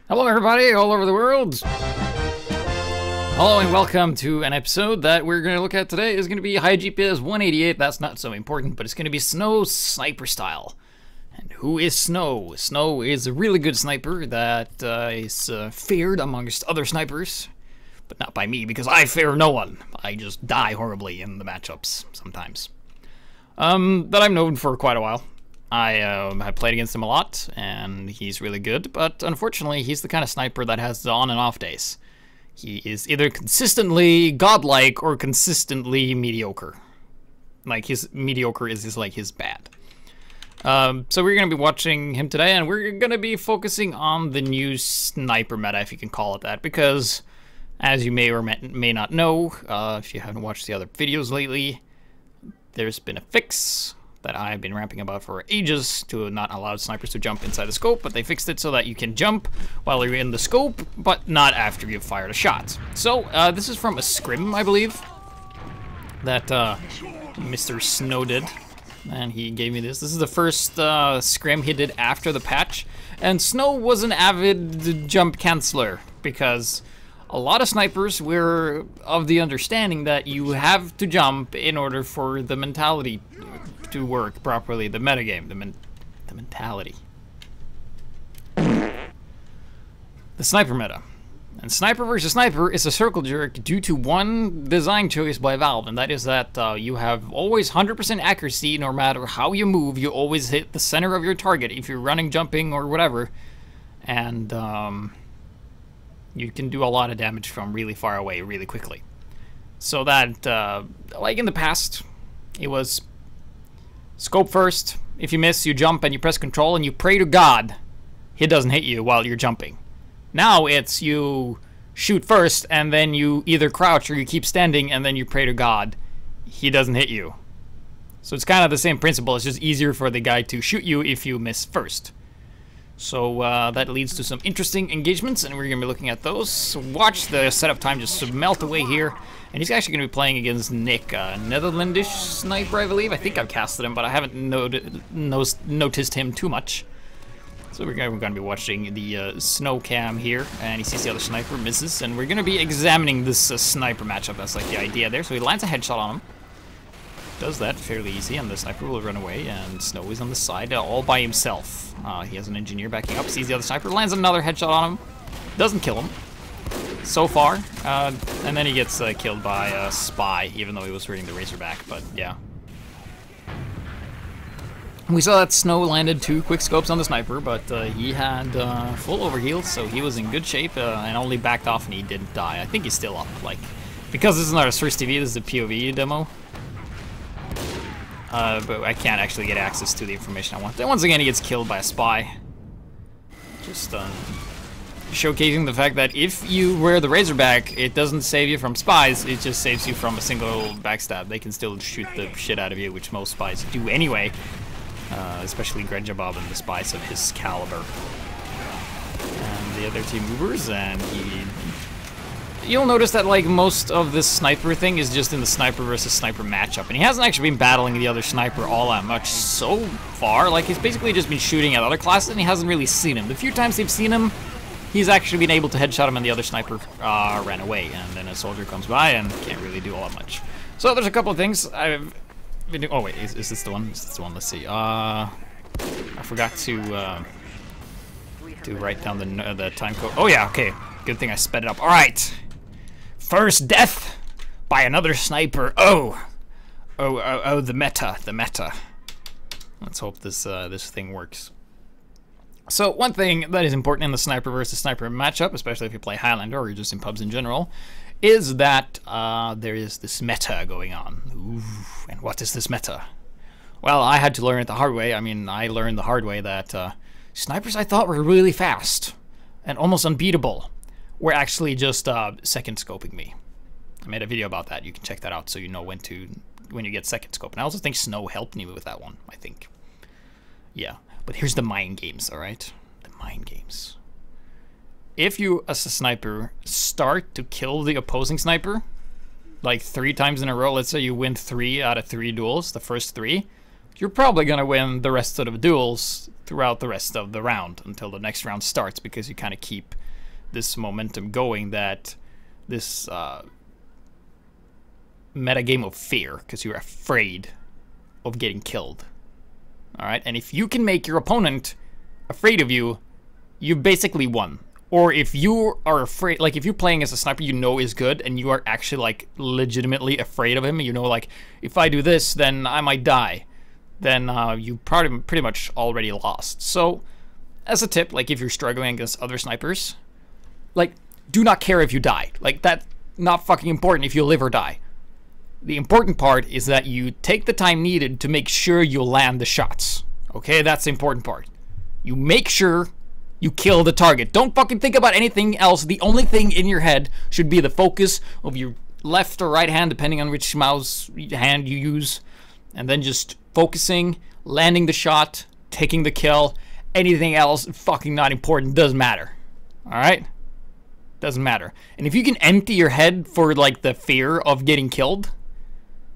Hello everybody all over the world. Hello and welcome to an episode that we're going to look at today. Is going to be HiGPS 188. That's not so important, but it's going to be Snow sniper style. And who is Snow? Snow is a really good sniper that is feared amongst other snipers, but not by me because I fear no one. I just die horribly in the matchups sometimes. That I've known for quite a while. I played against him a lot, and he's really good, but unfortunately, he's the kind of sniper that has the on and off days. He is either consistently godlike or consistently mediocre. Like, his mediocre is like his bad. So we're going to be watching him today, and we're going to be focusing on the new sniper meta, if you can call it that, because, as you may or may not know, if you haven't watched the other videos lately, there's been a fix that I've been ramping about for ages to not allow snipers to jump inside the scope, but they fixed it so that you can jump while you're in the scope, but not after you've fired a shot. So, this is from a scrim, I believe, that Mr. Snow did, and he gave me this. This is the first scrim he did after the patch, and Snow was an avid jump canceller, because a lot of snipers were of the understanding that you have to jump in order for the mentality to work properly, the metagame, the mentality. The sniper meta. And sniper versus sniper is a circle jerk due to one design choice by Valve, and that is that you have always 100% accuracy no matter how you move. You always hit the center of your target if you're running, jumping, or whatever. And you can do a lot of damage from really far away really quickly. So that, like in the past, it was scope first. If you miss, you jump and you press control and you pray to God he doesn't hit you while you're jumping. Now it's you shoot first and then you either crouch or you keep standing and then you pray to God he doesn't hit you. So it's kind of the same principle. It's just easier for the guy to shoot you if you miss first. So that leads to some interesting engagements, and we're going to be looking at those. So watch the setup time just melt away here. And he's actually going to be playing against Nick, a Netherlandish sniper, I believe. I think I've casted him, but I haven't noticed him too much. So we're going to be watching the Snow cam here, and he sees the other sniper, misses, and we're going to be examining this sniper matchup. That's like the idea there. So he lands a headshot on him. Does that fairly easy, and the sniper will run away, and Snow is on the side all by himself. He has an engineer backing up, sees the other sniper, lands another headshot on him, doesn't kill him so far, and then he gets killed by a spy, even though he was reading the Razorback, but yeah. We saw that Snow landed 2 quick scopes on the sniper, but he had full overheal, so he was in good shape, and only backed off and he didn't die. I think he's still up, like, because this is not a Source TV, this is a POV demo. But I can't actually get access to the information I want. Then once again, he gets killed by a spy. Just showcasing the fact that if you wear the Razorback, it doesn't save you from spies, it just saves you from a single backstab. They can still shoot the shit out of you, which most spies do anyway. Especially Grenjabob and the spies of his caliber. And the other team movers, and you'll notice that, like, most of this sniper thing is just in the sniper versus sniper matchup, and he hasn't actually been battling the other sniper all that much so far. Like, he's basically just been shooting at other classes, and he hasn't really seen him. The few times they've seen him, he's actually been able to headshot him, and the other sniper ran away, and then a soldier comes by and can't really do all that much. So there's a couple of things I've been doing. Oh wait, is this the one? Is this the one? Let's see. I forgot to write down the time code. Oh yeah, okay. Good thing I sped it up. All right. First death by another sniper. Oh, the meta. Let's hope this this thing works. So one thing that is important in the sniper versus sniper matchup, especially if you play Highlander or you're just in pubs in general, is that there is this meta going on. Ooh, and what is this meta? Well, I had to learn it the hard way. I mean, I learned the hard way that snipers I thought were really fast and almost unbeatable were actually just second scoping me. I made a video about that. You can check that out so you know when you get second scope. And I also think Snow helped me with that one, I think. Yeah, but here's the mind games, all right? The mind games. If you, as a sniper, start to kill the opposing sniper, like 3 times in a row, let's say you win 3 out of 3 duels, the first 3, you're probably gonna win the rest of the duels throughout the rest of the round until the next round starts, because you kind of keep this momentum going, that this meta game of fear, because you're afraid of getting killed. Alright, and if you can make your opponent afraid of you, you've basically won. Or if you are afraid, like if you're playing as a sniper you know is good, and you are actually like legitimately afraid of him, you know, like if I do this then I might die, then you pretty much already lost. So as a tip, like if you're struggling against other snipers, like do not care if you die. Like that's not fucking important if you live or die. The important part is that you take the time needed to make sure you land the shots. Okay, that's the important part. You make sure you kill the target. Don't fucking think about anything else. The only thing in your head should be the focus of your left or right hand, depending on which mouse hand you use. And then just focusing, landing the shot, taking the kill. Anything else, fucking not important. Doesn't matter. Alright? Doesn't matter. And if you can empty your head for like the fear of getting killed,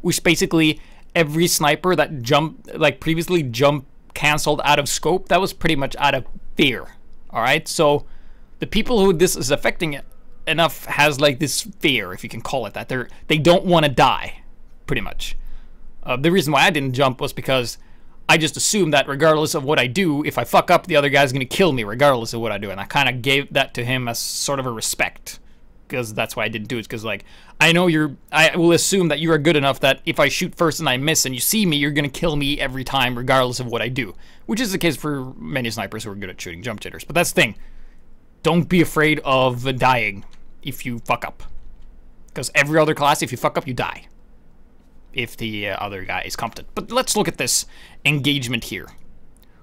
which basically every sniper that previously jump canceled out of scope, that was pretty much out of fear. Alright, so the people who this is affecting enough has like this fear, if you can call it that. They don't want to die, pretty much. The reason why I didn't jump was because I just assumed that regardless of what I do, if I fuck up, the other guy's going to kill me regardless of what I do. And I kind of gave that to him as sort of a respect, because that's why I didn't do it. Because like, I will assume that you are good enough that if I shoot first and I miss and you see me, you're going to kill me every time regardless of what I do. Which is the case for many snipers who are good at shooting jump jitters. But that's the thing. Don't be afraid of dying if you fuck up. Because every other class, if you fuck up, you die. If the other guy is competent. But let's look at this engagement here.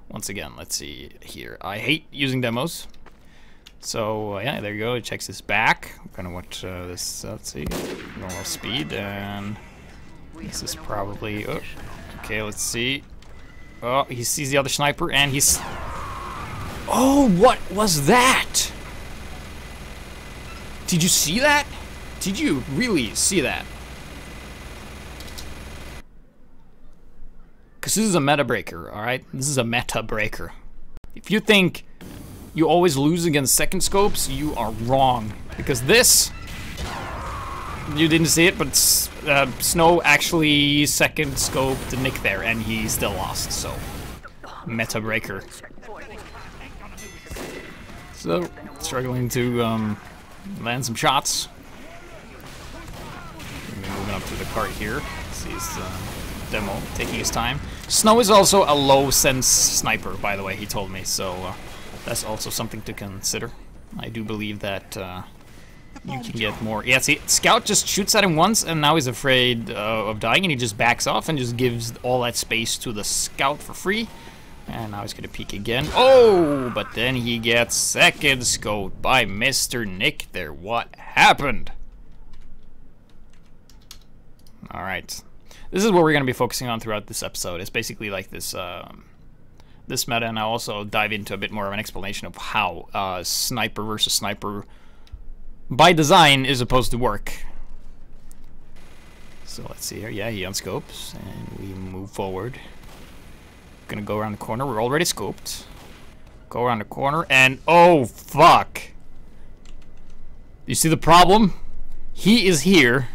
Once again, let's see here. I hate using demos. So, yeah, there you go. It checks his back. I'm gonna watch this, let's see. Normal speed, and this is probably... Oh, okay, let's see. Oh, he sees the other sniper, and he's... Oh, what was that? Did you see that? Did you really see that? Because this is a meta breaker, alright? This is a meta breaker. If you think you always lose against second scopes, you are wrong. Because this... You didn't see it, but Snow actually second scoped Nick there, and he still lost, so... Meta breaker. So, struggling to land some shots. Moving up to the cart here. See his demo, taking his time. Snow is also a low-sense sniper, by the way, he told me, so that's also something to consider. I do believe that you can get more... Yeah, see, Scout just shoots at him once, and now he's afraid of dying, and he just backs off and just gives all that space to the Scout for free. And now he's gonna peek again. Oh, but then he gets second scoped by Mr. Nick there. What happened? Alright. This is what we're gonna be focusing on throughout this episode. It's basically like this this meta, and I'll also dive into a bit more of an explanation of how sniper versus sniper by design is supposed to work. So let's see here. Yeah, he unscopes, and we move forward. Gonna go around the corner. We're already scoped. Go around the corner, and oh fuck! You see the problem? He is here,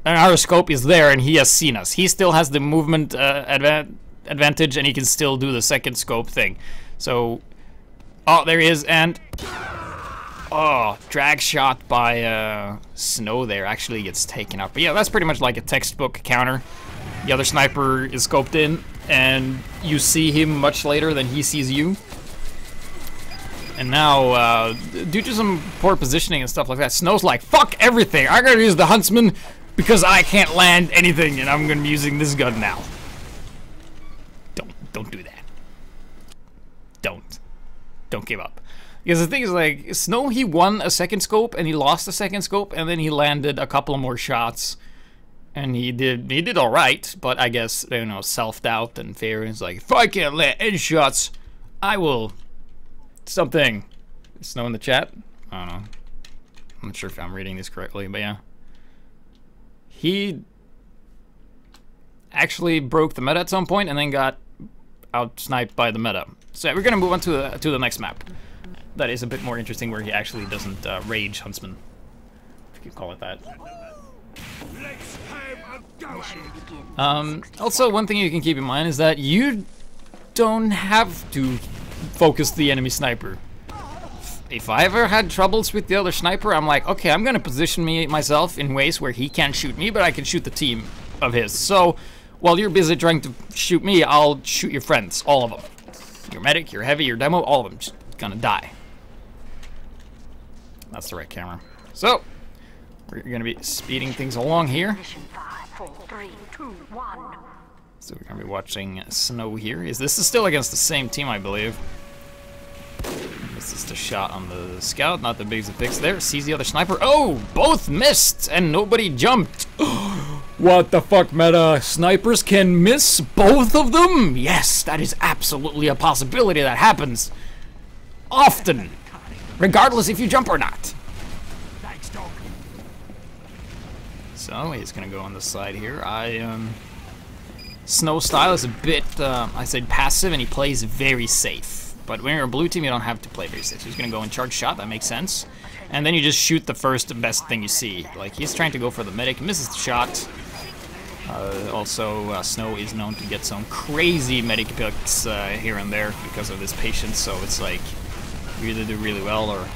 and our scope is there, and he has seen us. He still has the movement advantage, and he can still do the second scope thing. So, oh, there he is, and oh, drag shot by Snow there actually gets taken out. But yeah, that's pretty much like a textbook counter. The other sniper is scoped in, and you see him much later than he sees you. And now, due to some poor positioning and stuff like that, Snow's like, fuck everything, I gotta use the Huntsman because I can't land anything, and I'm gonna be using this gun now. Don't do that. Don't give up. Because the thing is, like, Snow, he won a second scope, and he lost a second scope, and then he landed a couple more shots. And he did all right, but I guess, you know, self-doubt and fear is like, if I can't land any shots, I will something. Snow in the chat? I don't know. I'm not sure if I'm reading this correctly, but yeah. He actually broke the meta at some point and then got out-sniped by the meta. So we're gonna move on to the next map. That is a bit more interesting, where he actually doesn't rage Huntsman, if you can call it that. Also, one thing you can keep in mind is that you don't have to focus the enemy sniper. If I ever had troubles with the other sniper, I'm like, okay, I'm gonna position myself in ways where he can't shoot me, but I can shoot the team of his. So, while you're busy trying to shoot me, I'll shoot your friends, all of them. Your medic, your heavy, your demo, all of them just gonna die. That's the right camera. So, we're gonna be speeding things along here. So we're gonna be watching Snow here. This is still against the same team, I believe. This is the shot on the scout, not the biggest picks there. Sees the other sniper. Oh, both missed and nobody jumped. What the fuck, meta? Snipers can miss both of them? Yes, that is absolutely a possibility that happens often, regardless if you jump or not. So he's gonna go on the side here. Snow style is a bit, I said passive, and he plays very safe. But when you're a blue team, you don't have to play very safe. So he's gonna go and charge shot, that makes sense. And then you just shoot the first best thing you see. Like, he's trying to go for the medic, misses the shot. Also, Snow is known to get some crazy medic picks here and there because of his patience, so it's like, you either do really well or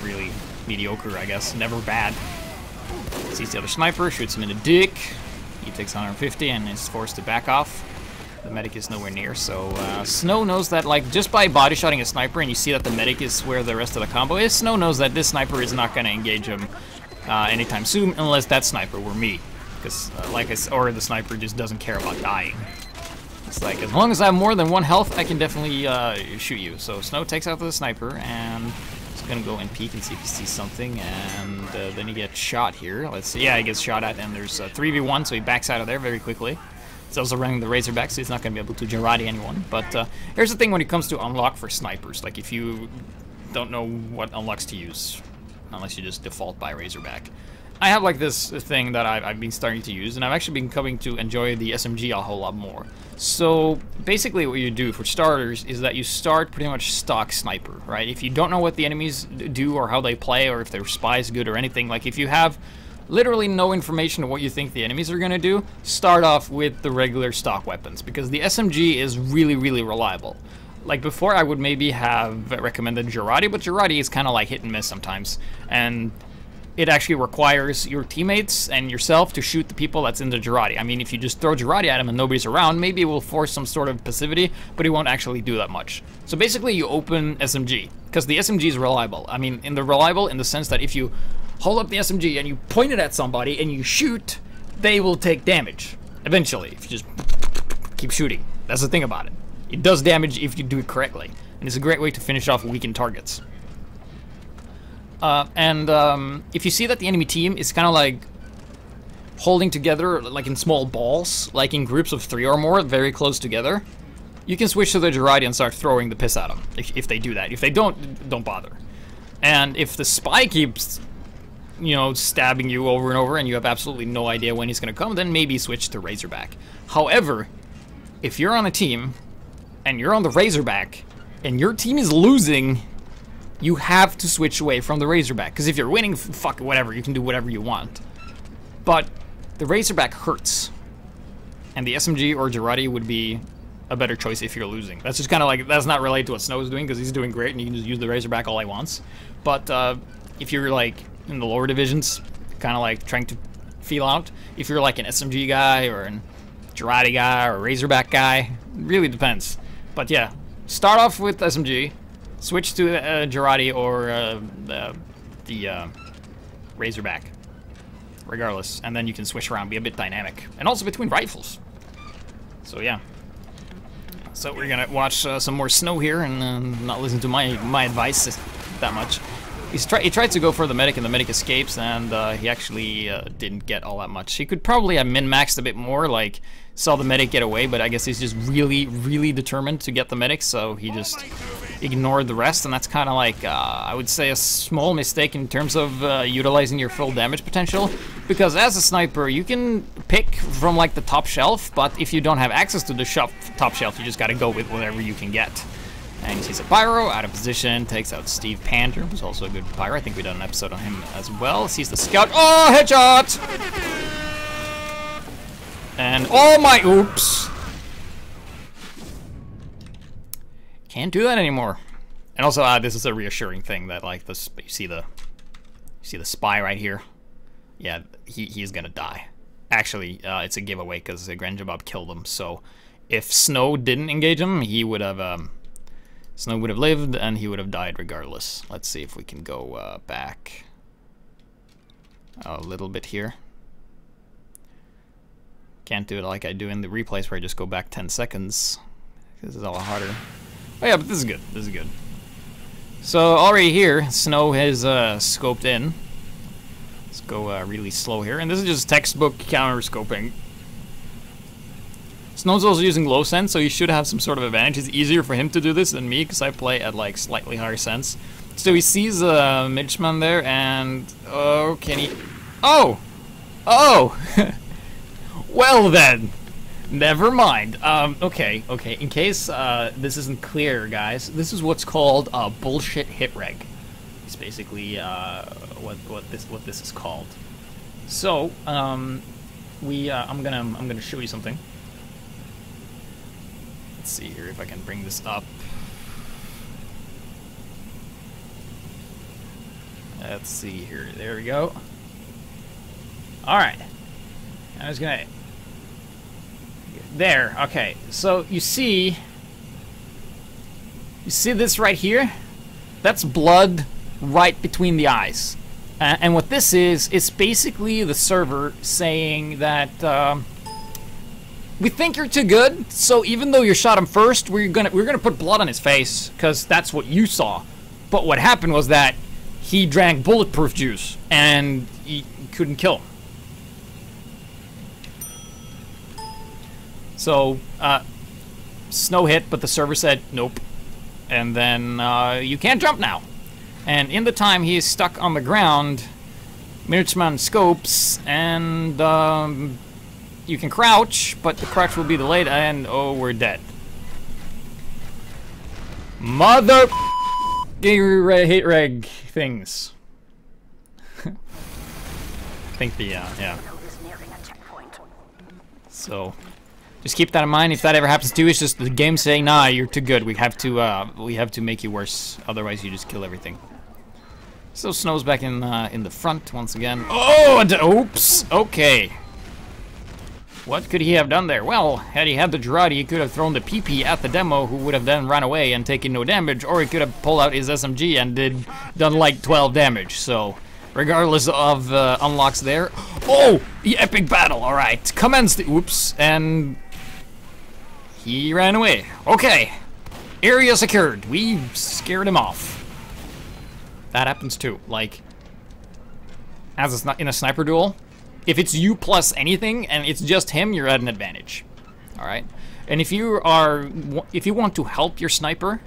really mediocre, I guess. Never bad. Sees the other sniper, shoots him in the dick. He takes 150 and is forced to back off. The medic is nowhere near, so Snow knows that, like, just by body shotting a sniper and you see that the medic is where the rest of the combo is, Snow knows that this sniper is not going to engage him anytime soon, unless that sniper were me. Because, or the sniper just doesn't care about dying. It's like, as long as I have more than 1 health, I can definitely shoot you. So Snow takes out the sniper, and he's going to go and peek and see if he sees something, and then he gets shot here. Let's see, yeah, he gets shot at, and there's a 3v1, so he backs out of there very quickly. He's also running the Razorback, so he's not going to be able to Jarate anyone. But here's the thing when it comes to unlock for snipers. Like, if you don't know what unlocks to use, unless you just default by Razorback. I have, like, this thing that I've been starting to use, and I've actually been coming to enjoy the SMG a whole lot more. So, basically what you do, for starters, is that you start pretty much stock sniper, right? If you don't know what the enemies do or how they play or if their spy is good or anything, like, if you have literally no information of what you think the enemies are going to do, start off with the regular stock weapons, because the SMG is really, really reliable. Like, before I would maybe have recommended Jarate, but Jarate is kind of like hit and miss sometimes, and it actually requires your teammates and yourself to shoot the people that's in the Jarate. I mean, if you just throw Jarate at him and nobody's around, maybe it will force some sort of passivity, but it won't actually do that much. So basically, you open SMG, because the SMG is reliable. I mean, reliable in the sense that if you hold up the SMG and you point it at somebody and you shoot, they will take damage eventually if you just keep shooting. That's the thing about it. It does damage if you do it correctly, and it's a great way to finish off weakened targets. If you see that the enemy team is kind of like holding together, like in small balls, like in groups of 3 or more, very close together, you can switch to the Jarate and start throwing the piss at them. If they do that. If they don't bother. And if the spy keeps, you know, stabbing you over and over and you have absolutely no idea when he's going to come, then maybe switch to Razorback. However, if you're on a team and you're on the Razorback and your team is losing, you have to switch away from the Razorback, because if you're winning, fuck whatever, you can do whatever you want. But the Razorback hurts, and the SMG or Jarate would be a better choice if you're losing. That's just kind of like, that's not related to what Snow is doing, because he's doing great and you can just use the Razorback all he wants. But if you're like in the lower divisions, kind of like trying to feel out, if you're like an SMG guy or an Jarate guy or a Razorback guy, it really depends. But yeah, start off with SMG, switch to Jarate or the Razorback, regardless, and then you can switch around, be a bit dynamic, and also between rifles. So yeah. So we're gonna watch some more Snow here and not listen to my advice that much. He tried to go for the medic, and the medic escapes, and he actually didn't get all that much. He could probably have min-maxed a bit more, like, saw the medic get away, but I guess he's just really, really determined to get the medic, so he just ignored the rest, and that's kind of like, I would say, a small mistake in terms of utilizing your full damage potential, because as a sniper, you can pick from, like, the top shelf, but if you don't have access to the top shelf, you just gotta go with whatever you can get. And he sees a pyro, out of position, takes out Steve Panther, who's also a good pyro. I think we done an episode on him as well. Sees the scout. Oh, headshot! And oh my, oops. Can't do that anymore. And also, this is a reassuring thing that, like, this, you see the spy right here? Yeah, he's gonna die. Actually, it's a giveaway because Granjabob killed him. So, if Snow didn't engage him, he would have, Snow would have lived, and he would have died regardless. Let's see if we can go back a little bit here. Can't do it like I do in the replays where I just go back 10 seconds. This is a lot harder. Oh yeah, but this is good. This is good. So already here, Snow has scoped in. Let's go really slow here. And this is just textbook counter-scoping. Snow's also using low sense, so he should have some sort of advantage. It's easier for him to do this than me, because I play at, like, slightly higher sense. So he sees a midshipman there, and... oh, can he... oh! Oh! Well then! Never mind. Okay. In case this isn't clear, guys, this is what's called a bullshit hit reg. It's basically what this is called. So, I'm gonna show you something. Let's see here if I can bring this up. Let's see here. There we go. Alright. I was gonna... there. Okay. So, you see this right here? That's blood right between the eyes. And what this is basically the server saying that... we think you're too good, so even though you shot him first, we're gonna put blood on his face, because that's what you saw. But what happened was that he drank bulletproof juice, and he couldn't kill him. So, Snow hit, but the server said nope. And then, you can't jump now. And in the time he is stuck on the ground, Mirchman scopes, and, you can crouch, but the crouch will be delayed, and oh, we're dead. Mother hate reg things. I think the yeah. So just keep that in mind. If that ever happens to you, it's just the game saying, nah, you're too good. We have to make you worse. Otherwise, you just kill everything. So Snow's back in the front once again. Oh, oops. Okay. What could he have done there? Well, had he had the Girardi, he could have thrown the PP at the demo, who would have then run away and taken no damage, or he could have pulled out his SMG and done like 12 damage. So, regardless of unlocks there. Oh, the epic battle. All right, commence the oops, and he ran away. Okay, area secured. We scared him off. That happens too. Like, as in a sniper duel. If it's you plus anything, and it's just him, you're at an advantage. Alright? And if you want to help your sniper,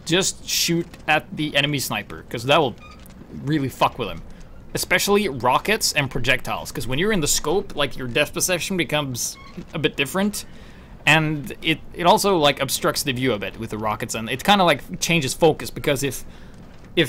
just shoot at the enemy sniper, because that will really fuck with him. Especially rockets and projectiles, because when you're in the scope, like, your depth perception becomes a bit different, and it also, like, obstructs the view a bit with the rockets, and it kind of, like, changes focus, because if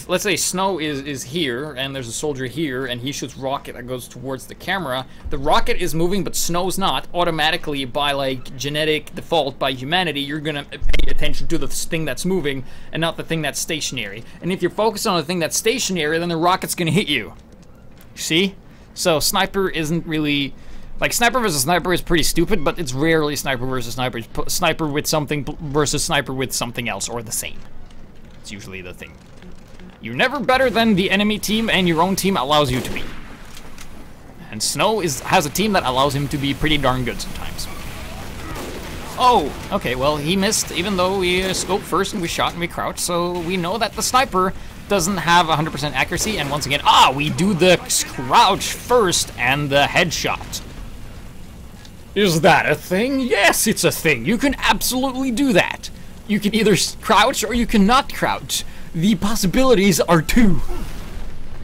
let's say Snow is here, and there's a soldier here, and he shoots rocket that goes towards the camera, the rocket is moving, but Snow's not, automatically by, like, genetic default, by humanity, you're gonna pay attention to the thing that's moving, and not the thing that's stationary. And if you're focused on the thing that's stationary, then the rocket's gonna hit you. See? So, sniper isn't really... like, sniper versus sniper is pretty stupid, but it's rarely sniper versus sniper. It's sniper with something versus sniper with something else, or the same. It's usually the thing. You're never better than the enemy team, and your own team allows you to be. And Snow has a team that allows him to be pretty darn good sometimes. Oh, okay, well, he missed, even though we scoped first and we shot and we crouched, so we know that the sniper doesn't have 100% accuracy, and once again, we do the crouch first and the headshot. Is that a thing? Yes, it's a thing. You can absolutely do that. You can either crouch or you cannot crouch. The possibilities are 2.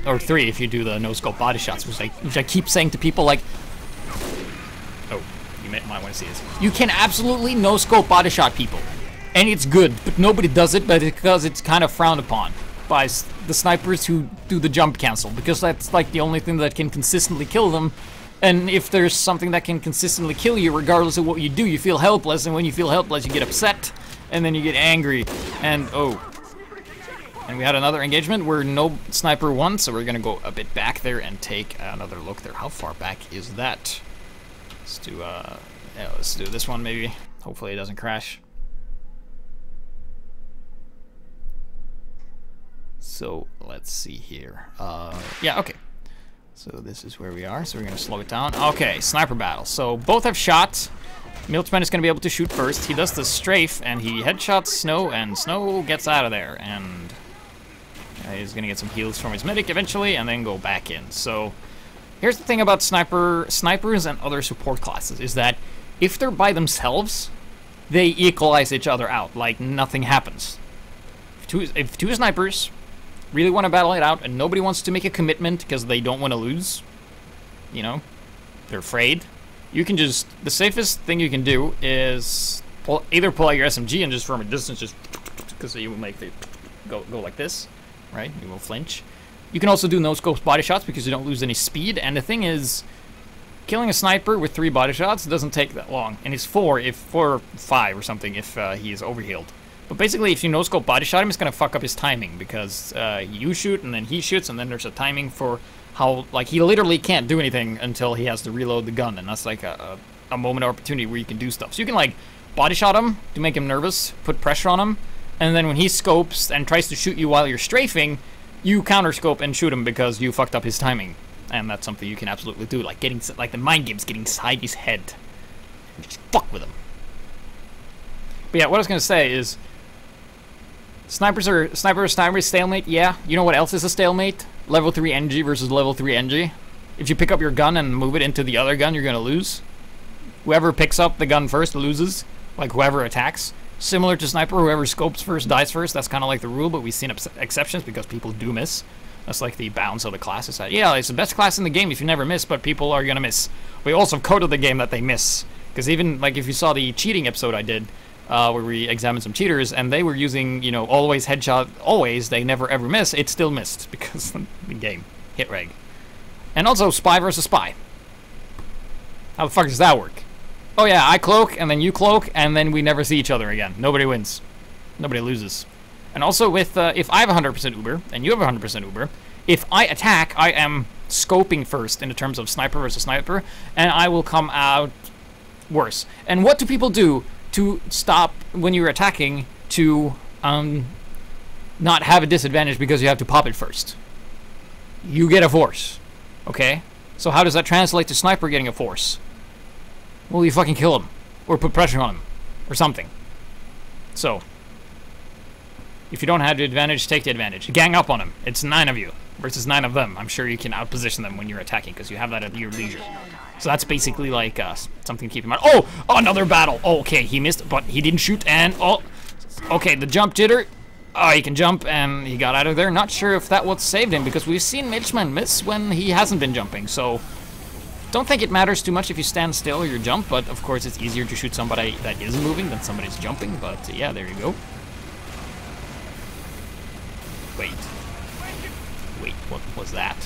Or 3 if you do the no-scope body shots, which I keep saying to people like... Oh, you might want to see this. You can absolutely no-scope body shot people. And it's good, but nobody does it because it's kind of frowned upon by the snipers who do the jump cancel, because that's like the only thing that can consistently kill them. And if there's something that can consistently kill you, regardless of what you do, you feel helpless, and when you feel helpless, you get upset, and then you get angry, and And we had another engagement where no sniper won, so we're gonna go a bit back there and take another look there. How far back is that? Let's do, yeah, let's do this one maybe. Hopefully it doesn't crash. So let's see here. Yeah, okay. So this is where we are. So we're gonna slow it down. Okay, sniper battle. So both have shots. Milchman is gonna be able to shoot first. He does the strafe and he headshots Snow, and Snow gets out of there. And he's gonna get some heals from his medic eventually, and then go back in. So here's the thing about snipers and other support classes is that if they're by themselves, they equalize each other out. Like nothing happens. If two snipers really want to battle it out, and nobody wants to make a commitment because they don't want to lose, you know, they're afraid, you can just, the safest thing you can do is either pull out your SMG and just from a distance, just, because you will make the, go like this, right? You will flinch. You can also do no-scope body shots because you don't lose any speed, and the thing is, killing a sniper with 3 body shots doesn't take that long, and it's 4 or 5 or something if he is overhealed. But basically, if you no-scope body shot him, it's gonna fuck up his timing, because you shoot, and then he shoots, and then there's a timing for how, like, he literally can't do anything until he has to reload the gun, and that's like a moment of opportunity where you can do stuff. So you can, like, body shot him to make him nervous, put pressure on him, and then when he scopes and tries to shoot you while you're strafing, you counter-scope and shoot him because you fucked up his timing. And that's something you can absolutely do, like getting, like the mind games, getting inside his head. Just fuck with him. But yeah, what I was gonna say is, sniper stalemate, yeah. You know what else is a stalemate? Level 3 NG versus level 3 NG. If you pick up your gun and move it into the other gun, you're gonna lose. Whoever picks up the gun first loses, like whoever attacks. Similar to sniper, whoever scopes first dies first. That's kind of like the rule, but we've seen exceptions because people do miss. That's like the balance of the classes. Yeah, it's the best class in the game if you never miss, but people are gonna miss. We also coded the game that they miss, because even like if you saw the cheating episode I did, where we examined some cheaters, and they were using, you know, always headshot, always, they never ever miss, it still missed, because the game, hit reg. And also, spy versus spy. How the fuck does that work? Oh yeah, I cloak, and then you cloak, and then we never see each other again. Nobody wins. Nobody loses. And also with, if I have 100% Uber, and you have 100% Uber, if I attack, I am scoping first in the terms of sniper versus sniper, and I will come out worse. And what do people do to stop when you're attacking to not have a disadvantage because you have to pop it first? You get a force, okay? So how does that translate to sniper getting a force? Well, you fucking kill him, or put pressure on him, or something. So, if you don't have the advantage, take the advantage. Gang up on him. It's 9 of you versus 9 of them. I'm sure you can outposition them when you're attacking because you have that at your leisure. So that's basically like something to keep in mind. Oh, another battle. Oh, okay, he missed, but he didn't shoot, and okay, the jump jitter. Oh, he can jump, and he got out of there. Not sure if that what saved him, because we've seen Milchman miss when he hasn't been jumping. So don't think it matters too much if you stand still or you jump, but of course it's easier to shoot somebody that is moving than somebody's jumping. But yeah, there you go. Wait, what was that?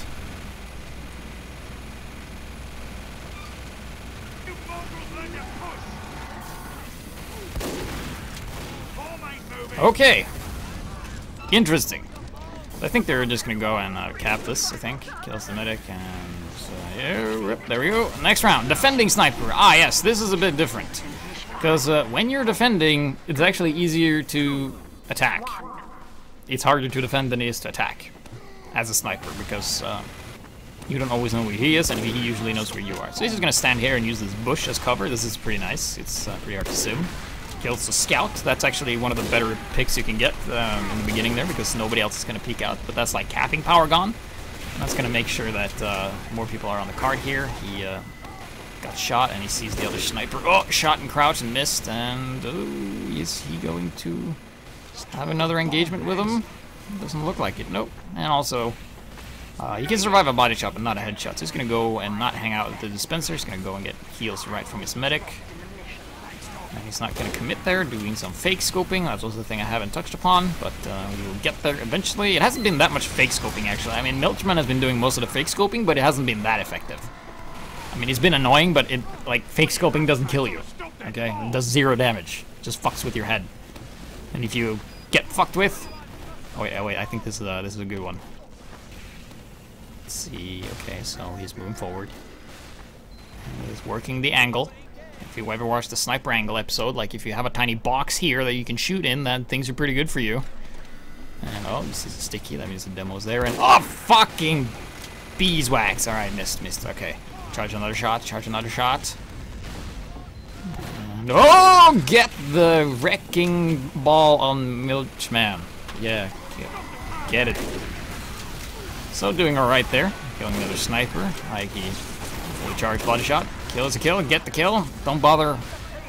Okay. Interesting. I think they're just gonna go and cap this, I think. Kills the medic, and yeah, there we go. Next round, defending sniper. Ah, yes, this is a bit different. Because when you're defending, it's actually easier to attack. It's harder to defend than it is to attack as a sniper, because you don't always know where he is, and he usually knows where you are. So he's just gonna stand here and use this bush as cover. This is pretty nice. It's pretty hard to sim. kills the scout. That's actually one of the better picks you can get in the beginning there, because nobody else is going to peek out. But that's like capping power gone. And that's going to make sure that more people are on the card here. He got shot, and he sees the other sniper. Oh, shot and crouch and missed. And oh, is he going to have another engagement with him? Doesn't look like it. Nope. And also, he can survive a body shot, but not a headshot. So he's going to go and not hang out with the dispenser. He's going to go and get heals right from his medic. And he's not going to commit there, doing some fake scoping. That's also the thing I haven't touched upon, but we will get there eventually. It hasn't been that much fake scoping, actually. I mean, Milchman has been doing most of the fake scoping, but it hasn't been that effective. I mean, it's been annoying, but it, like, fake scoping doesn't kill you, okay? It does 0 damage. It just fucks with your head. And if you get fucked with... Oh, wait, I think this is a good one. Let's see, okay, so he's moving forward. He's working the angle. If you ever watched the sniper angle episode, like if you have a tiny box here that you can shoot in, then things are pretty good for you. And oh, this is a sticky, that means the demo's there, and oh, fucking beeswax. Alright, missed, okay. Charge another shot, And oh, get the wrecking ball on Milchman. Yeah, get it. So doing alright there. Killing another sniper. High-key. Fully charged body shot. Kill is a kill, get the kill. Don't bother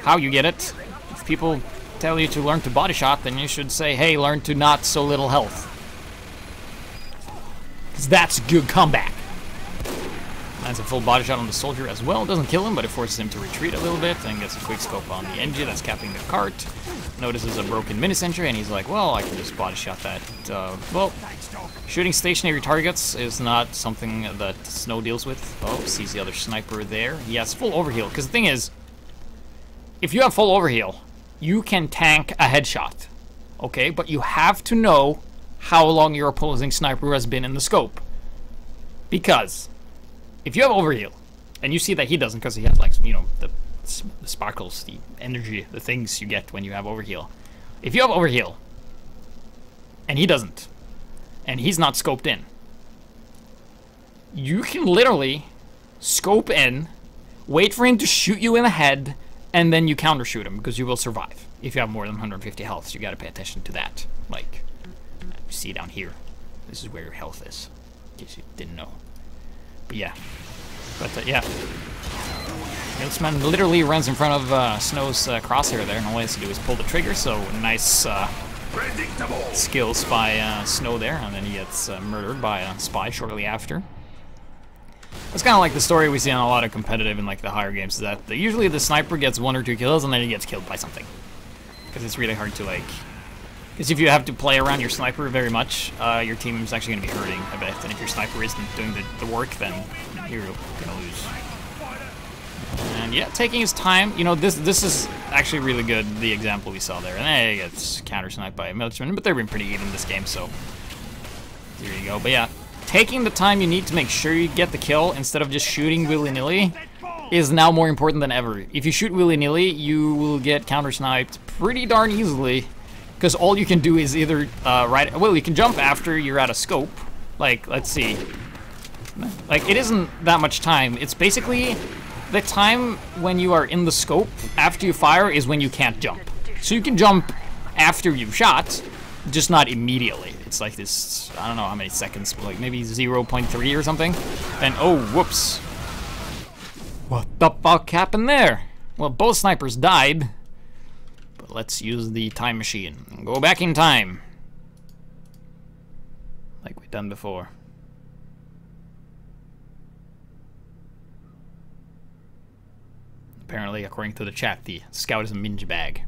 how you get it. If people tell you to learn to body shot, then you should say, hey, learn to not so little health. Because that's good comeback. Lands a full body shot on the soldier as well. Doesn't kill him, but it forces him to retreat a little bit. And gets a quick scope on the NG that's capping the cart. Notices a broken mini-sentry, and he's like, well, I can just body shot that. Well, shooting stationary targets is not something that Snow deals with. Oh, sees the other sniper there. He has full overheal, because the thing is, if you have full overheal, you can tank a headshot, okay? But you have to know how long your opposing sniper has been in the scope. Because if you have overheal, and you see that he doesn't, because he has, like, you know, the sparkles, the energy, the things you get when you have overheal. If you have overheal, and he doesn't, and he's not scoped in, you can literally scope in, wait for him to shoot you in the head, and then you counter shoot him, because you will survive. If you have more than 150 health, so you gotta pay attention to that. Like, you see down here, this is where your health is, in case you didn't know. But yeah. Yeah. Milchman literally runs in front of Snow's crosshair there, and all he has to do is pull the trigger, so nice skills by Snow there, and then he gets murdered by a spy shortly after. It's kind of like the story we see on a lot of competitive and like the higher games, is that usually the sniper gets 1 or 2 kills, and then he gets killed by something. Because it's really hard to, like... Because if you have to play around your sniper very much, your team is actually going to be hurting a bit, and if your sniper isn't doing the work, then you're going to lose. And yeah, taking his time, you know, this is actually really good, the example we saw there. And then he gets counter-sniped by Milchman, but they've been pretty even this game, so there you go. But yeah, taking the time you need to make sure you get the kill instead of just shooting willy-nilly is now more important than ever. If you shoot willy-nilly, you will get counter-sniped pretty darn easily, because all you can do is either, well, you can jump after you're out of scope. Like, let's see. Like, it isn't that much time. It's basically... The time when you are in the scope after you fire is when you can't jump. So you can jump after you've shot, just not immediately. It's like this, I don't know how many seconds, but like maybe 0.3 or something. And oh, whoops. What the fuck happened there? Well, both snipers died. But let's use the time machine and go back in time. Like we've done before. Apparently, according to the chat, the scout is a minge bag.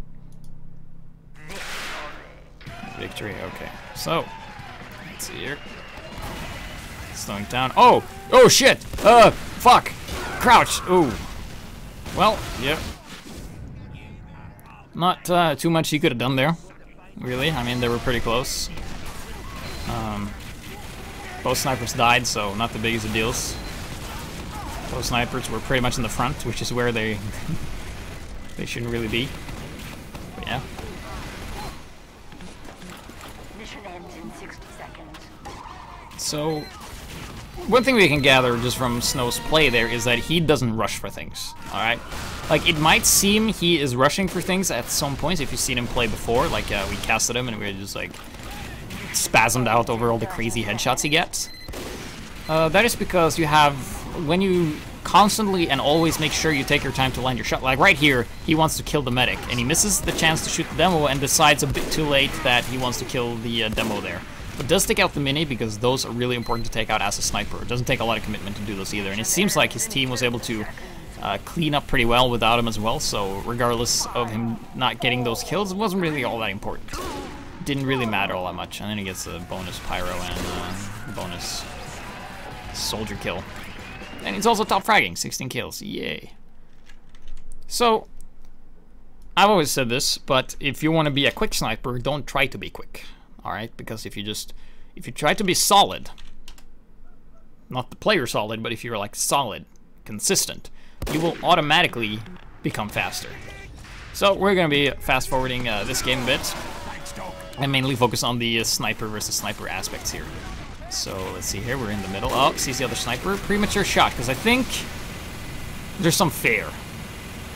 Victory, okay. So, let's see here. Slowing down. Oh! Oh shit! Fuck! Crouch! Ooh. Well, yeah. Not too much he could have done there. Really, I mean, they were pretty close. Both snipers died, so not the biggest of deals. Both snipers were pretty much in the front, which is where they shouldn't really be. But yeah. Mission ends in 60 seconds. So one thing we can gather just from Snow's play there is that he doesn't rush for things, alright? Like, it might seem he is rushing for things at some points if you've seen him play before, like we casted him and we were just like spasmed out over all the crazy headshots he gets. That is because you have, when you constantly and always make sure you take your time to land your shot, like right here, he wants to kill the medic, and he misses the chance to shoot the demo and decides a bit too late that he wants to kill the demo there. But does take out the mini, because those are really important to take out as a sniper. It doesn't take a lot of commitment to do those either, and it seems like his team was able to clean up pretty well without him as well, so regardless of him not getting those kills, it wasn't really all that important. Didn't really matter all that much, and then he gets a bonus pyro and bonus soldier kill. And he's also top fragging, 16 kills, yay. So, I've always said this, but if you want to be a quick sniper, don't try to be quick. Alright, because if you try to be solid, not the player solid, but if you're like solid, consistent, you will automatically become faster. So we're going to be fast forwarding this game a bit, and mainly focus on the sniper versus sniper aspects here. So let's see here, we're in the middle. Oh, sees the other sniper, premature shot, because I think there's some fear,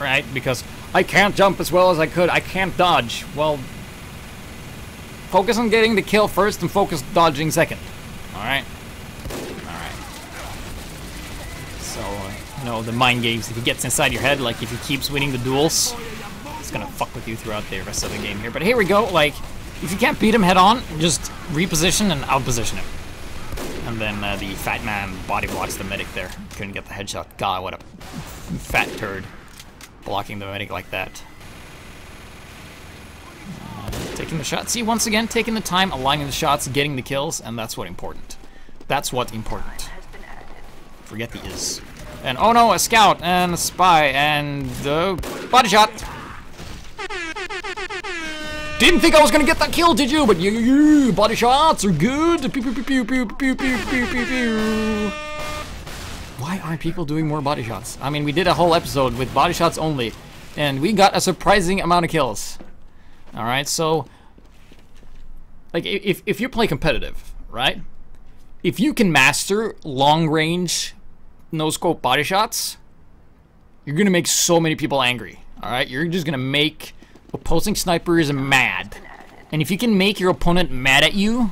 right? Because I can't jump as well as I could, I can't dodge. Well, focus on getting the kill first and focus dodging second. Alright? Alright. So, you know, the mind games, if he gets inside your head, like if he keeps winning the duels, it's gonna fuck with you throughout the rest of the game here. But here we go, like, if you can't beat him head on, just reposition and outposition him. And then the fat man body blocks the medic there. Couldn't get the headshot. God, what a fat turd. Blocking the medic like that. Taking the shot. See, once again, taking the time, aligning the shots, getting the kills, and that's what important. That's what important. Forget the is. And oh no, a scout, and a spy, and body shot. Didn't think I was gonna get that kill, did you? But you, body shots are good. Pew, pew, pew, pew, pew, pew, pew, pew, pew, pew. Why aren't people doing more body shots? I mean, we did a whole episode with body shots only, and we got a surprising amount of kills. Alright, so, like, if you play competitive, right? If you can master long-range, no-scope body shots, you're gonna make so many people angry, alright? You're just gonna make opposing snipers mad. And if you can make your opponent mad at you,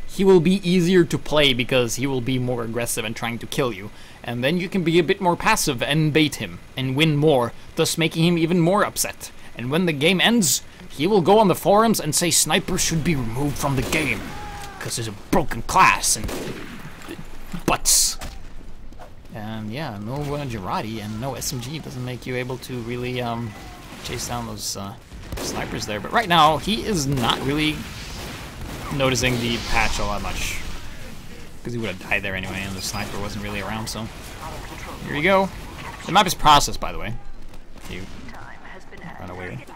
he will be easier to play because he will be more aggressive and trying to kill you. And then you can be a bit more passive and bait him and win more, thus making him even more upset. And when the game ends, he will go on the forums and say snipers should be removed from the game because there's a broken class and butts. And yeah, no Girardi and no SMG doesn't make you able to really chase down those snipers there. But right now, he is not really noticing the patch all that much because he would have died there anyway, and the sniper wasn't really around. So here you go. The map is processed, by the way. If you run away.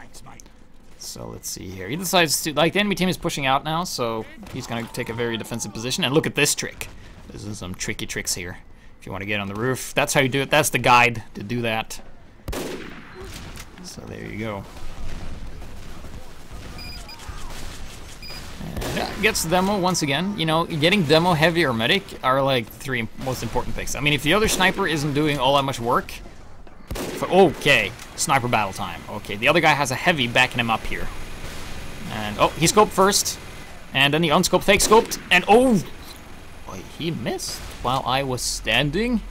So let's see here. He decides to, like, the enemy team is pushing out now, so he's gonna take a very defensive position. And look at this trick. This is some tricky tricks here. If you want to get on the roof, that's how you do it. That's the guide to do that. So there you go. And gets demo once again. You know, getting demo, heavy, or medic are like three most important things. I mean, if the other sniper isn't doing all that much work, okay, sniper battle time. Okay, the other guy has a heavy backing him up here. And oh, he scoped first, and then the unscoped fake scoped, and oh, boy, he missed while I was standing.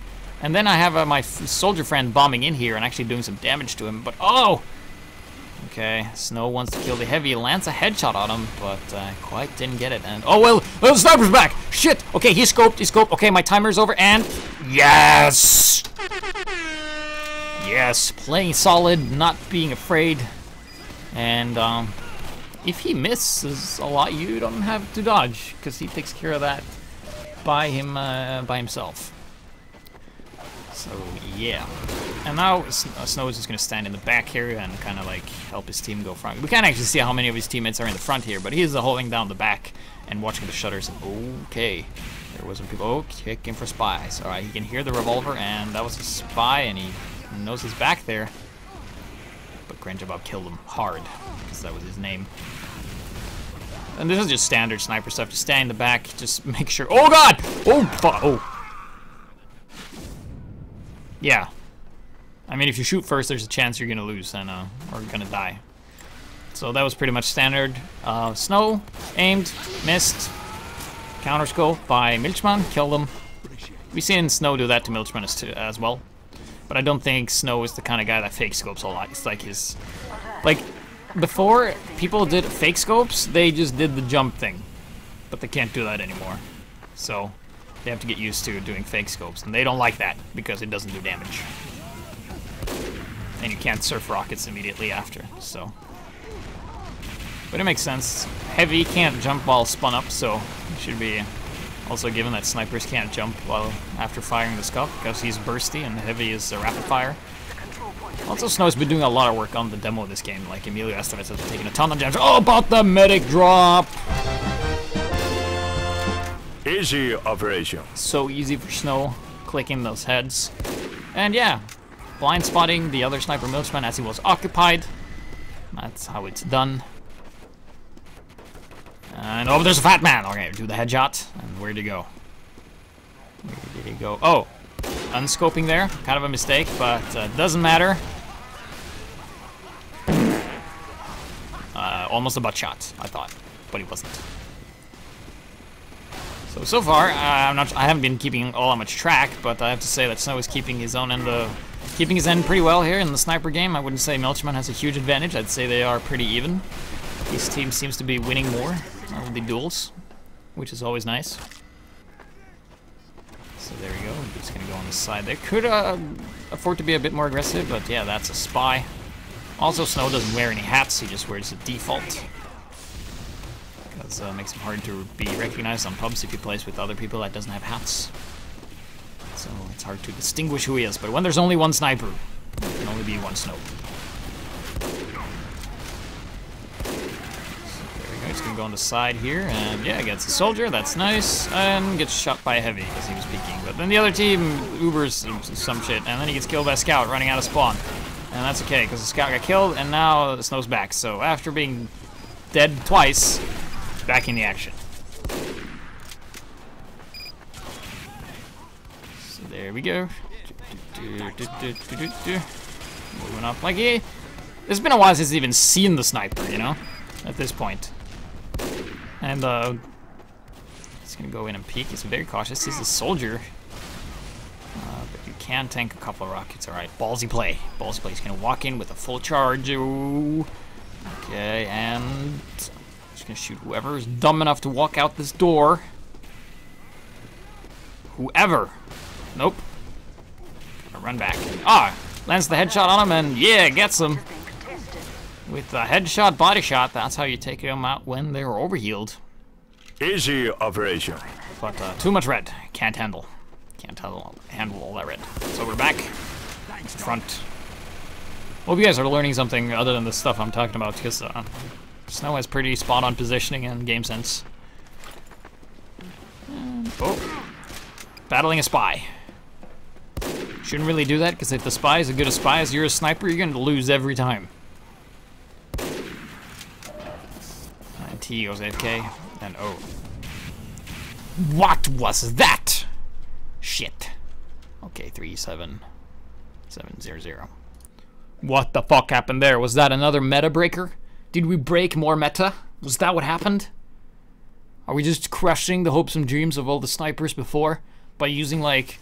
And then I have my soldier friend bombing in here and actually doing some damage to him. But oh, okay, Snow wants to kill the heavy, lands a headshot on him, but quite didn't get it. And oh well, the sniper's back. Shit. Okay, he scoped. Okay, my timer's over, and yes. Yes, playing solid, not being afraid, and if he misses a lot, you don't have to dodge because he takes care of that by himself. So yeah, and now Snow is just gonna stand in the back here and kind of like help his team go front. We can't actually see how many of his teammates are in the front here, but he's holding down the back and watching the shutters. And okay, there was some people. Oh, kicking for spies. All right, he can hear the revolver, and that was a spy, and he knows he's back there, but Granjabob killed him hard because that was his name. And this is just standard sniper stuff. Just stay in the back, just make sure. Oh god! Oh fuck! Oh, Yeah. I mean, if you shoot first, there's a chance you're gonna lose and or gonna die. So that was pretty much standard. Snow, aimed, missed. Counter scope by Milchman, killed him. We've seen Snow do that to Milchman as well. But I don't think Snow is the kind of guy that fake scopes a lot. It's like his... Like, before people did fake scopes, they just did the jump thing. But they can't do that anymore. So, they have to get used to doing fake scopes. And they don't like that, because it doesn't do damage. And you can't surf rockets immediately after, so... But it makes sense. Heavy can't jump while spun up, so it should be also given that snipers can't jump while after firing the scuff, because he's bursty and Heavy is rapid fire. Also, Snow's been doing a lot of work on the demo of this game. Like, Emilio Estevez has been taking a ton of damage. Oh, about the medic drop! Easy operation. So easy for Snow, clicking those heads. And yeah, blind spotting the other sniper Milchman as he was occupied. That's how it's done. And oh, there's a fat man! Okay, do the headshot. And where'd he go? Where did he go? Oh! Unscoping there. Kind of a mistake, but doesn't matter. Almost a butt shot, I thought. But he wasn't. So far, I haven't been keeping all that much track, but I have to say that Snow is keeping his own end pretty well here in the sniper game. I wouldn't say Milchman has a huge advantage. I'd say they are pretty even. His team seems to be winning more of the duels, which is always nice. So there we go. I'm just gonna go on the side there. Could afford to be a bit more aggressive, but yeah, that's a spy. Also, Snow doesn't wear any hats. He just wears the default. Because it makes him hard to be recognized on pubs if he plays with other people that doesn't have hats. So it's hard to distinguish who he is. But when there's only one sniper, there can only be one Snow. He's gonna go on the side here, and yeah, gets a soldier, that's nice, and gets shot by a Heavy as he was peeking. But then the other team Ubers some shit, and then he gets killed by a scout running out of spawn. And that's okay, because the scout got killed, and now the Snow's back. So after being dead twice, back in the action. So there we go. Moving up like it's been a while since he's even seen the sniper, you know, at this point. And he's gonna go in and peek. He's very cautious. He's a soldier, but you can tank a couple of rockets. All right, ballsy play. Ballsy play. He's gonna walk in with a full charge. Ooh. Okay, and he's gonna shoot whoever is dumb enough to walk out this door. Whoever. Nope. Gonna run back. Ah, lands the headshot on him, and yeah, gets him. With a headshot, body shot, that's how you take them out when they're overhealed. Easy operation. But too much red. Can't handle. Can't handle all that red. So we're back. Front. Hope you guys are learning something other than the stuff I'm talking about, because Snow has pretty spot-on positioning and game sense. Oh. Battling a spy. Shouldn't really do that, because if the spy is as good a spy as you're a sniper, you're going to lose every time. T goes AFK, and oh. What was that? Shit. Okay, 37700. What the fuck happened there? Was that another meta breaker? Did we break more meta? Was that what happened? Are we just crushing the hopes and dreams of all the snipers before by using like...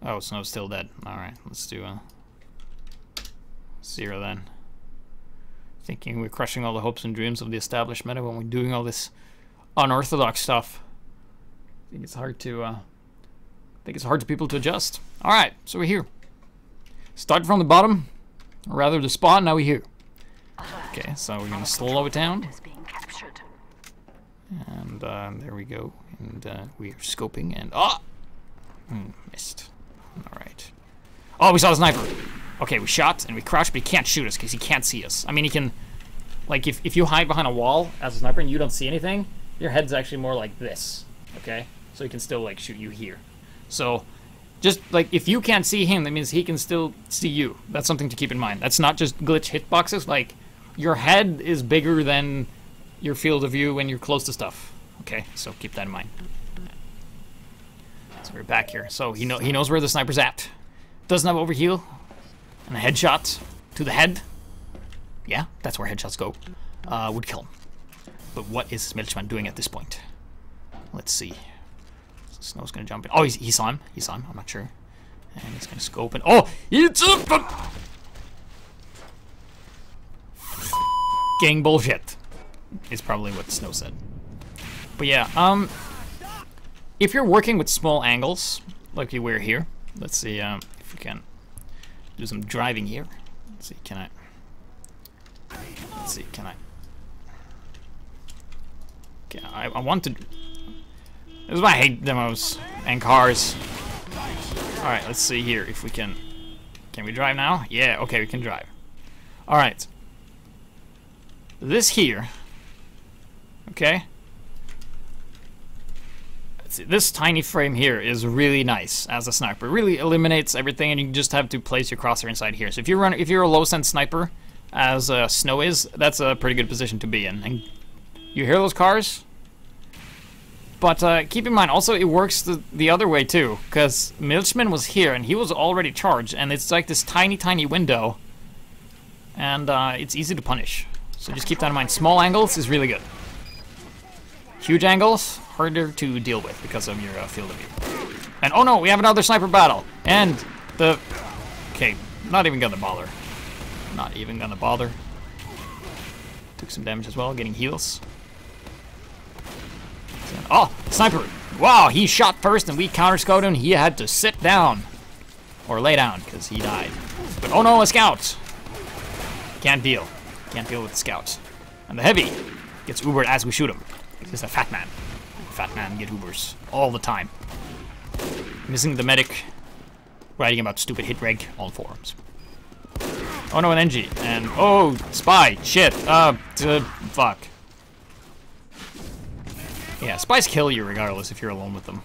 Oh, Snow's still dead. Alright, let's do a 0 then. Thinking we're crushing all the hopes and dreams of the established meta when we're doing all this unorthodox stuff. I think it's hard to people to adjust. All right, so we're here. Start from the bottom, or rather the spawn. Now we're here. Okay, so we're gonna slow it down. And there we go. And we are scoping. And missed. All right. Oh, we saw the sniper. Okay, we shot and we crouched, but he can't shoot us because he can't see us. I mean, he can, like, if you hide behind a wall as a sniper and you don't see anything, your head's actually more like this, okay? So he can still, like, shoot you here. So, just, like, if you can't see him, that means he can still see you. That's something to keep in mind. That's not just glitch hitboxes. Like, your head is bigger than your field of view when you're close to stuff, okay? So keep that in mind. So we're back here. So he knows where the sniper's at. Doesn't have overheal. And a headshot to the head. Yeah, that's where headshots go. Would kill him. But what is Milchman doing at this point? Let's see. Snow's gonna jump in. Oh, he saw him. He saw him. I'm not sure. And he's gonna scope and it's up. Gang bullshit. Is probably what Snow said. But yeah, if you're working with small angles like you were here, let's see if we can do some driving here. Let's see, can I? Let's see, can I? Okay, I want to. This is why I hate demos and cars. All right, let's see here if we can. Can we drive now? Yeah, okay, we can drive. All right. This here. Okay. Let's see. This tiny frame here is really nice as a sniper. It really eliminates everything, and you just have to place your crosshair inside here. So if you're a low sense sniper, as Snow is, that's a pretty good position to be in. And you hear those cars? But keep in mind, also, it works the other way, too. Because Milchman was here, and he was already charged. And it's like this tiny, tiny window. And it's easy to punish. So just keep that in mind. Small angles is really good. Huge angles, harder to deal with because of your field of view. And oh no, we have another sniper battle. And the... Okay, not even gonna bother. Not even gonna bother. Took some damage as well, getting heals. Oh, sniper! Wow, he shot first and we counter-scoped him. He had to sit down. Or lay down, because he died. But oh no, a scout! Can't deal. Can't deal with the scouts. And the heavy gets Ubered as we shoot him. He's a fat man. Fat man get Ubers all the time. Missing the medic. Writing about stupid hit reg on forums. Oh no, an NG. And oh, spy. Shit. Fuck. Yeah, spies kill you regardless if you're alone with them.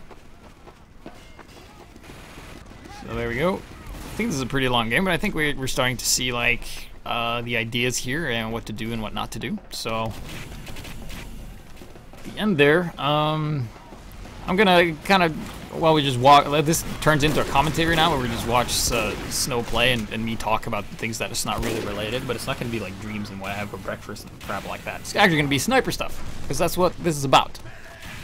So there we go. I think this is a pretty long game, but I think we're starting to see like the ideas here and what to do and what not to do. So the end there. I'm gonna kind of while we just walk. This turns into a commentary now, where we just watch Snow play and me talk about things that is not really related. But it's not gonna be like dreams and what I have for breakfast and crap like that. It's actually gonna be sniper stuff because that's what this is about.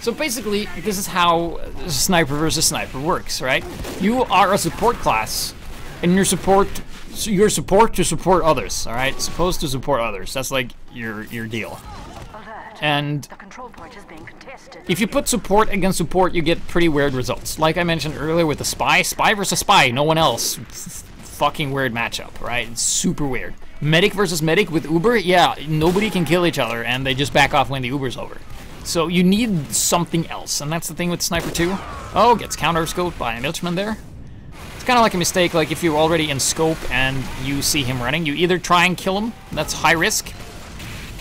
So basically, this is how sniper versus sniper works, right? You are a support class, and you're supposed to support others, all right? Supposed to support others. That's like your deal. And if you put support against support, you get pretty weird results. Like I mentioned earlier with the spy versus spy, no one else. Fucking weird matchup, right? It's super weird. Medic versus medic with Uber, yeah, nobody can kill each other, and they just back off when the Uber's over. So you need something else, and that's the thing with Sniper 2. Oh, gets counter-scoped by a Milchman there. It's kind of like a mistake, like if you're already in scope and you see him running, you either try and kill him, that's high risk,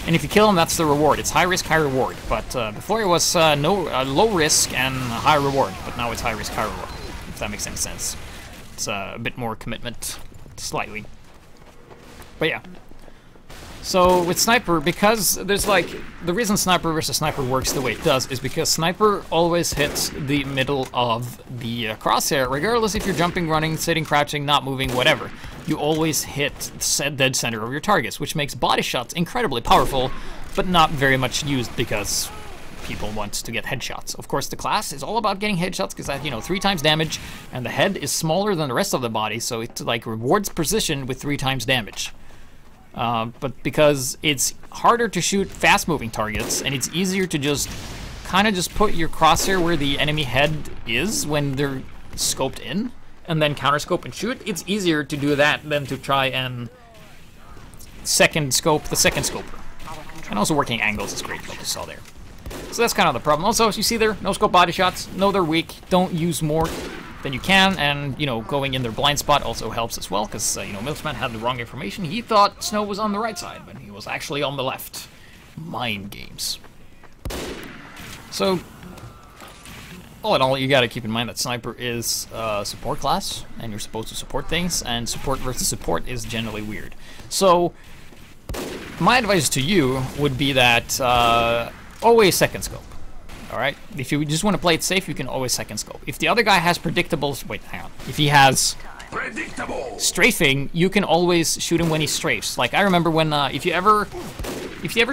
and if you kill him, that's the reward. It's high risk, high reward. But before it was low risk and high reward, but now it's high risk, high reward, if that makes any sense. It's a bit more commitment, slightly. But yeah. So with Sniper, because there's like, the reason Sniper versus Sniper works the way it does is because Sniper always hits the middle of the crosshair, regardless if you're jumping, running, sitting, crouching, not moving, whatever. You always hit dead center of your targets, which makes body shots incredibly powerful, but not very much used because people want to get headshots. Of course, the class is all about getting headshots because that, 3 times damage, and the head is smaller than the rest of the body, so it like rewards precision with 3 times damage. But because it's harder to shoot fast-moving targets, and it's easier to just kind of just put your crosshair where the enemy head is when they're scoped in, and then counter-scope and shoot, it's easier to do that than to try and second scope the second scoper. And also working angles is great, like you saw there. So that's kind of the problem. Also, as you see there, no-scope body shots, know they're weak, don't use more than you can, and going in their blind spot also helps as well, because Milchman had the wrong information. He thought Snow was on the right side, but he was actually on the left. Mind games. So all in all, you got to keep in mind that Sniper is a support class, and you're supposed to support things, and support versus support is generally weird. So my advice to you would be that always second scope. Alright? If you just want to play it safe, you can always second scope. If the other guy has predictable... Wait, hang on. If he has strafing, you can always shoot him when he strafes. Like, I remember when, if you ever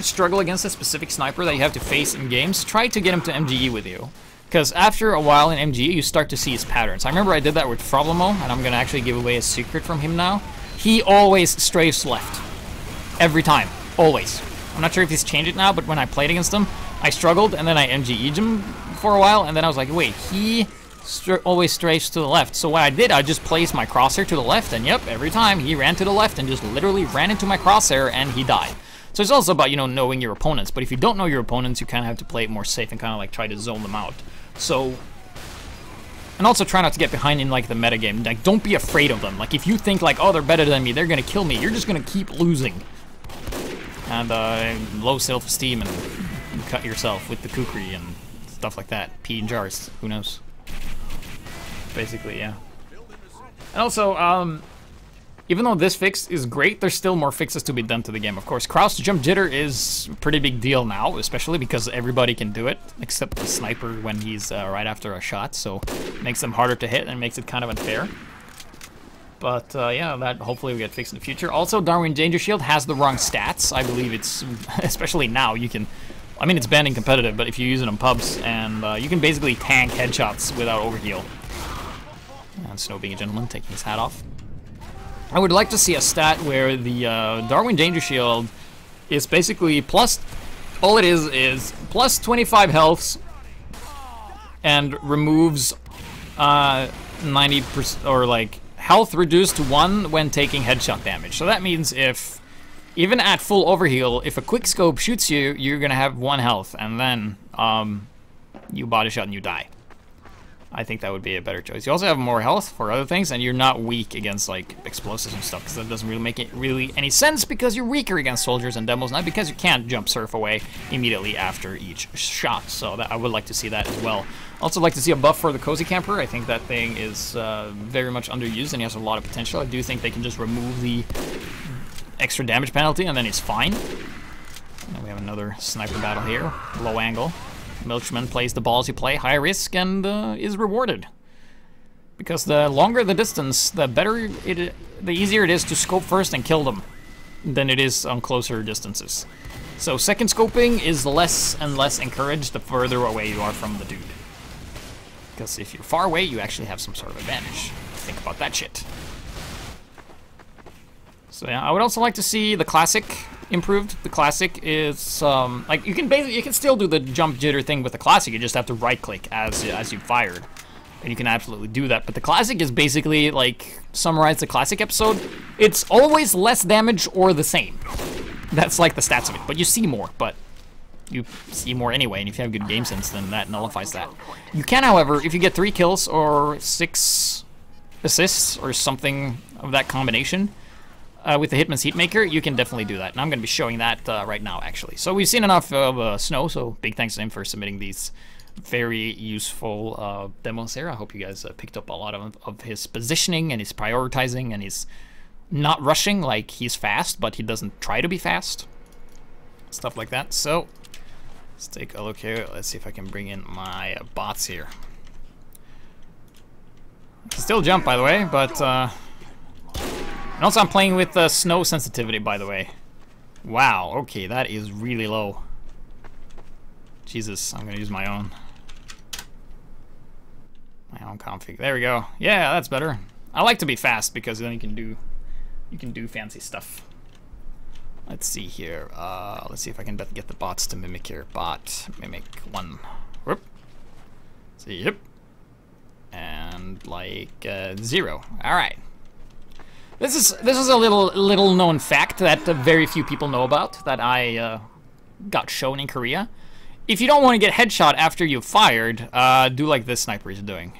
struggle against a specific sniper that you have to face in games, try to get him to MGE with you. Because after a while in MGE, you start to see his patterns. I remember I did that with Frolimo, and I'm going to actually give away a secret from him now. He always strafes left. Every time. Always. I'm not sure if he's changed it now, but when I played against him, I struggled, and then I MGE'd him for a while, and then I was like, wait, he always strafes to the left. So what I did, I just placed my crosshair to the left, and yep, every time he ran to the left and just literally ran into my crosshair, and he died. So it's also about, you know, knowing your opponents, but if you don't know your opponents, you kind of have to play it more safe and kind of like try to zone them out. So, and also try not to get behind in like the metagame. Like, don't be afraid of them. Like, if you think like, oh, they're better than me, they're gonna kill me, you're just gonna keep losing. And low self-esteem and cut yourself with the kukri and stuff like that. Pee in jars, who knows? Basically, yeah. And also, even though this fix is great, there's still more fixes to be done to the game. Of course, crouch jump jitter is a pretty big deal now, especially because everybody can do it, except the sniper when he's right after a shot, so it makes them harder to hit and makes it kind of unfair. But yeah, that hopefully will get fixed in the future. Also, Darwin Danger Shield has the wrong stats. I believe it's, especially now, you can, I mean, it's banned in competitive, but if you use it on pubs, and you can basically tank headshots without overheal. And Snow being a gentleman, taking his hat off. I would like to see a stat where the Darwin Danger Shield is basically plus, all it is plus 25 healths and removes 90% or like health reduced to 1 when taking headshot damage. So that means if, even at full overheal, if a quick scope shoots you, you're gonna have 1 health and then you body shot and you die. I think that would be a better choice. You also have more health for other things, and you're not weak against like explosives and stuff, because that doesn't really make it any sense, because you're weaker against soldiers and demos, not because you can't jump surf away immediately after each shot. So that, I would like to see that as well. Also like to see a buff for the Cozy Camper. I think that thing is very much underused, and he has a lot of potential. I do think they can just remove the extra damage penalty, and then he's fine. And we have another sniper battle here, low angle. Milchman plays the balls you play, high risk, and is rewarded. Because the longer the distance, the better the easier it is to scope first and kill them than it is on closer distances. So second scoping is less and less encouraged the further away you are from the dude. Because if you're far away, you actually have some sort of advantage. Think about that shit. So yeah, I would also like to see the classic improved. The classic is like you can still do the jump jitter thing with the classic. You just have to right click as you fired, and you can absolutely do that. But the classic is basically, like, summarize the classic episode. It's always less damage or the same. That's like the stats of it. But you see more. But you see more anyway. And if you have good game sense, then that nullifies that. You can, however, if you get 3 kills or 6 assists or something of that combination. With the Hitman's Heatmaker, you can definitely do that. And I'm going to be showing that right now, actually. So we've seen enough of Snow, so big thanks to him for submitting these very useful demos here. I hope you guys picked up a lot of his positioning and his prioritizing and his not rushing. Like, he's fast, but he doesn't try to be fast. Stuff like that. So let's take a look here. Let's see if I can bring in my bots here. I can still jump, by the way, but... And also I'm playing with snow sensitivity, by the way. Wow, okay, that is really low. Jesus, I'm gonna use my own config. There we go. Yeah, that's better. I like to be fast because then you can do fancy stuff. Let's see here. Let's see if I can get the bots to mimic here. Bot mimic 1. Whoop. See, yep. And like 0. All right. This is a little known fact that very few people know about, that I got shown in Korea. If you don't want to get headshot after you've fired, do like this sniper is doing.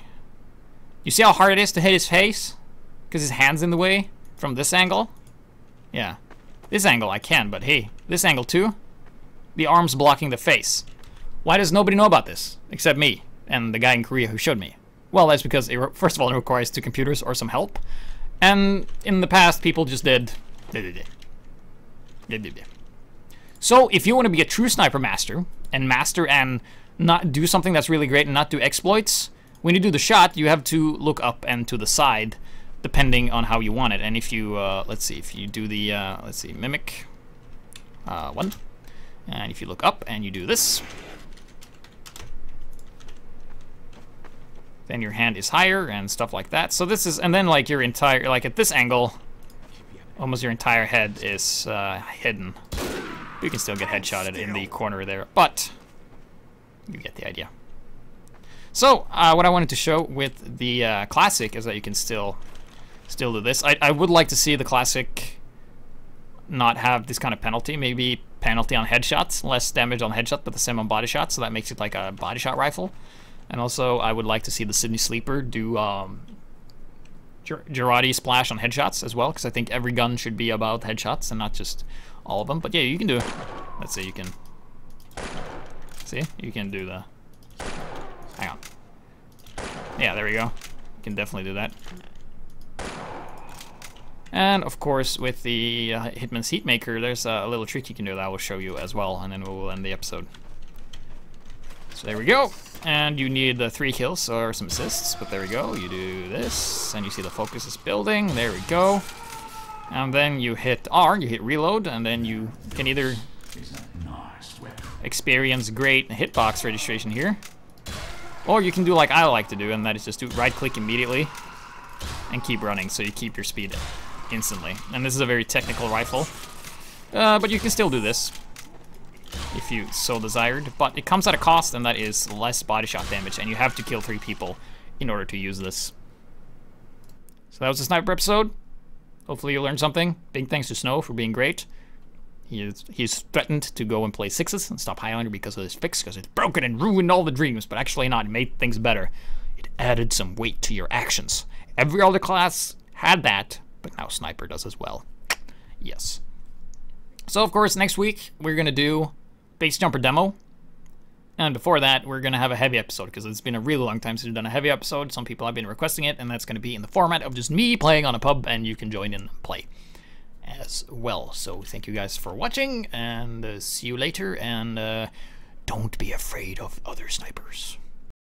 You see how hard it is to hit his face? Because his hand's in the way from this angle? Yeah. This angle I can, but hey, this angle too? The arm's blocking the face. Why does nobody know about this? Except me and the guy in Korea who showed me. Well, that's because, first of all, it requires 2 computers or some help. And in the past, people just did. So if you want to be a true sniper master and not do something that's really great and not do exploits, when you do the shot, you have to look up and to the side, depending on how you want it. And if you, let's see, if you do the, let's see, mimic 1, and if you look up and you do this, then your hand is higher and stuff like that. So this is, and then like your entire, like at this angle, almost your entire head is hidden. You can still get headshotted in the corner there, but you get the idea. So what I wanted to show with the classic is that you can still do this. I would like to see the classic not have this kind of penalty. Maybe penalty on headshots, less damage on headshot, but the same on body shots. So that makes it like a body shot rifle. And also, I would like to see the Sydney Sleeper do Girardi splash on headshots as well, because I think every gun should be about headshots and not just all of them. But yeah, you can do it. Let's see, you can... See? You can do the... Hang on. Yeah, there we go. You can definitely do that. And, of course, with the Hitman's Heatmaker, there's a little trick you can do that I will show you as well, and then we will end the episode. So there we go. And you need 3 kills or some assists, but there we go. You do this, and you see the focus is building. There we go. And then you hit R, you hit reload, and then you can either experience great hitbox registration here, or you can do like I like to do, and that is just do right-click immediately and keep running, so you keep your speed instantly. And this is a very technical rifle, but you can still do this if you so desired, but it comes at a cost, and that is less body shot damage, and you have to kill 3 people in order to use this. So that was the sniper episode. Hopefully you learned something. Big thanks to Snow for being great. He's threatened to go and play 6s and stop Highlander because of this fix, because it's broken and ruined all the dreams, but actually not. It made things better. It added some weight to your actions. Every other class had that, but now Sniper does as well. Yes. So, of course, next week we're going to do Base Jumper Demo. And before that, we're going to have a heavy episode, because it's been a really long time since we've done a heavy episode. Some people have been requesting it, and that's going to be in the format of just me playing on a pub, and you can join in and play as well. So thank you guys for watching, and see you later, and don't be afraid of other snipers.